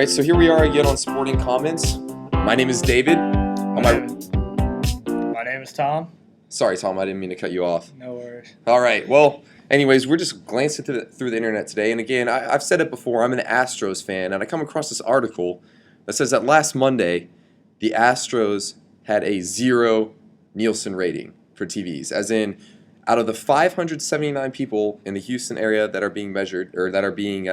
right, so here we are again on Sporting Comments. My name is David. My name is Tom. Sorry, Tom, I didn't mean to cut you off. No worries. All right, well, anyways, we're just glancing through the internet today. And again, I've said it before, I'm an Astros fan, and I come across this article that says that last Monday, the Astros had a 0 Nielsen rating for TVs, as in out of the 579 people in the Houston area that are being measured or that are being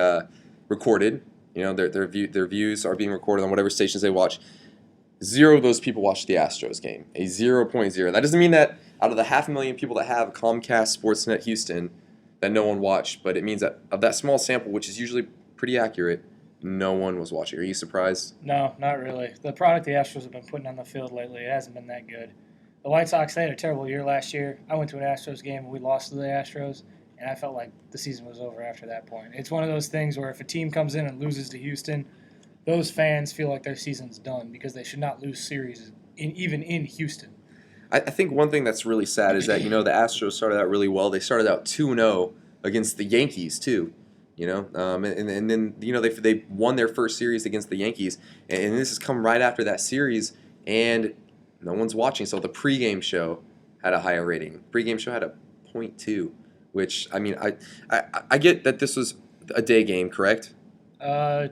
recorded, you know, their views are being recorded on whatever stations they watch. 0 of those people watched the Astros game, a 0.0. That doesn't mean that out of the 500,000 people that have Comcast Sportsnet Houston that no one watched, but it means that of that small sample, which is usually pretty accurate, no one was watching. Are you surprised? No, not really. The product the Astros have been putting on the field lately, it hasn't been that good. The White Sox, they had a terrible year last year. I went to an Astros game and we lost to the Astros, and I felt like the season was over after that point. It's one of those things where if a team comes in and loses to Houston, those fans feel like their season's done because they should not lose series even in Houston. I think one thing that's really sad is that, you know, the Astros started out really well. They started out 2-0 against the Yankees, too. You know, and then, you know, they won their first series against the Yankees, and this has come right after that series, and no one's watching. So the pregame show had a higher rating. Pregame show had a 0.2, which, I mean, I get that this was a day game, correct?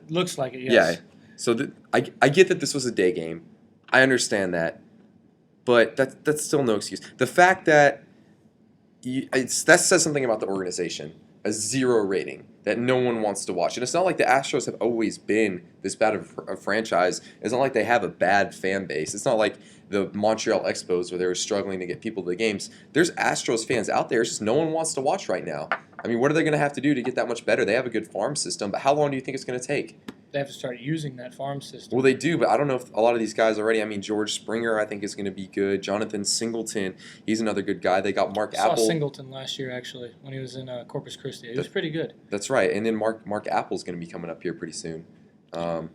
Looks like it, yes. Yeah. So I get that this was a day game. I understand that. But that's still no excuse. The fact that that says something about the organization. A 0 rating that no one wants to watch. And it's not like the Astros have always been this bad of a franchise. It's not like they have a bad fan base. It's not like the Montreal Expos where they were struggling to get people to the games. There's Astros fans out there. It's just no one wants to watch right now. I mean, what are they going to have to do to get that much better? They have a good farm system, but how long do you think it's going to take? They have to start using that farm system. Well, they do, but I don't know if a lot of these guys already. I mean, George Springer, I think, is going to be good. Jonathan Singleton, he's another good guy. They got Mark Apple. I saw Singleton last year, actually, when he was in Corpus Christi. He was pretty good. That's right. And then Mark Apple's going to be coming up here pretty soon. And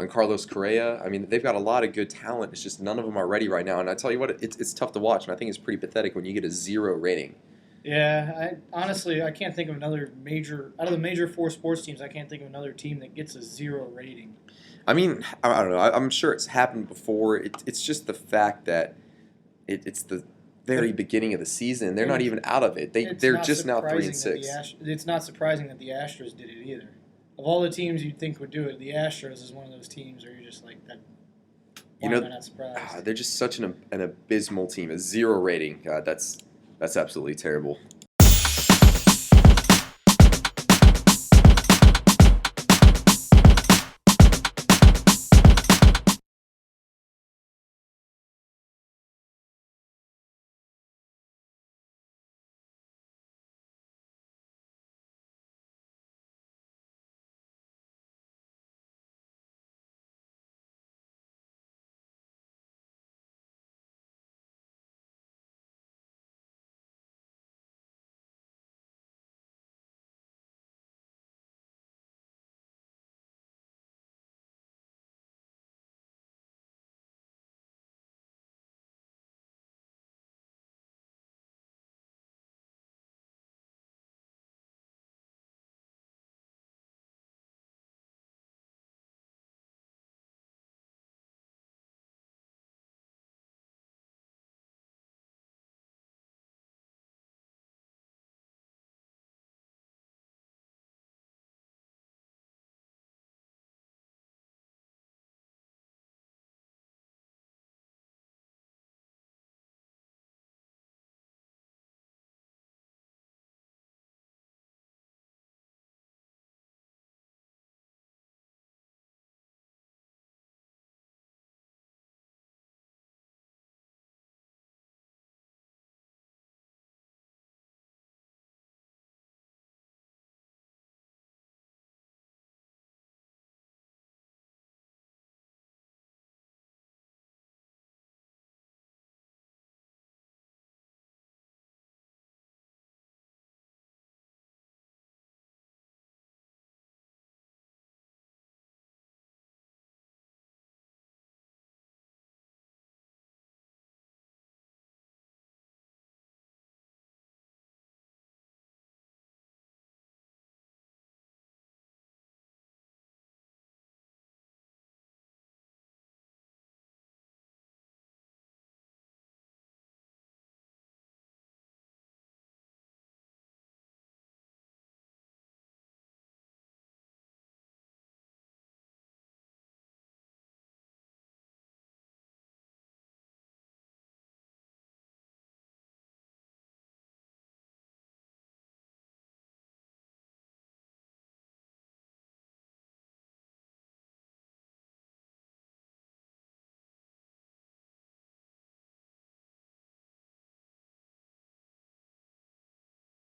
Carlos Correa, I mean, they've got a lot of good talent. It's just none of them are ready right now. And I tell you what, it's tough to watch, and I think it's pretty pathetic when you get a 0 rating. Yeah, honestly, I can't think of another out of the major 4 sports teams, I can't think of another team that gets a 0 rating. I mean, I don't know. I'm sure it's happened before. It's just the fact that it's the very beginning of the season. They're not even out of it. They're just now 3-6. It's not surprising that the Astros did it either. Of all the teams you'd think would do it, the Astros is one of those teams where you're just like that. Why am I not surprised? They're just such an abysmal team. A 0 rating. God, that's absolutely terrible.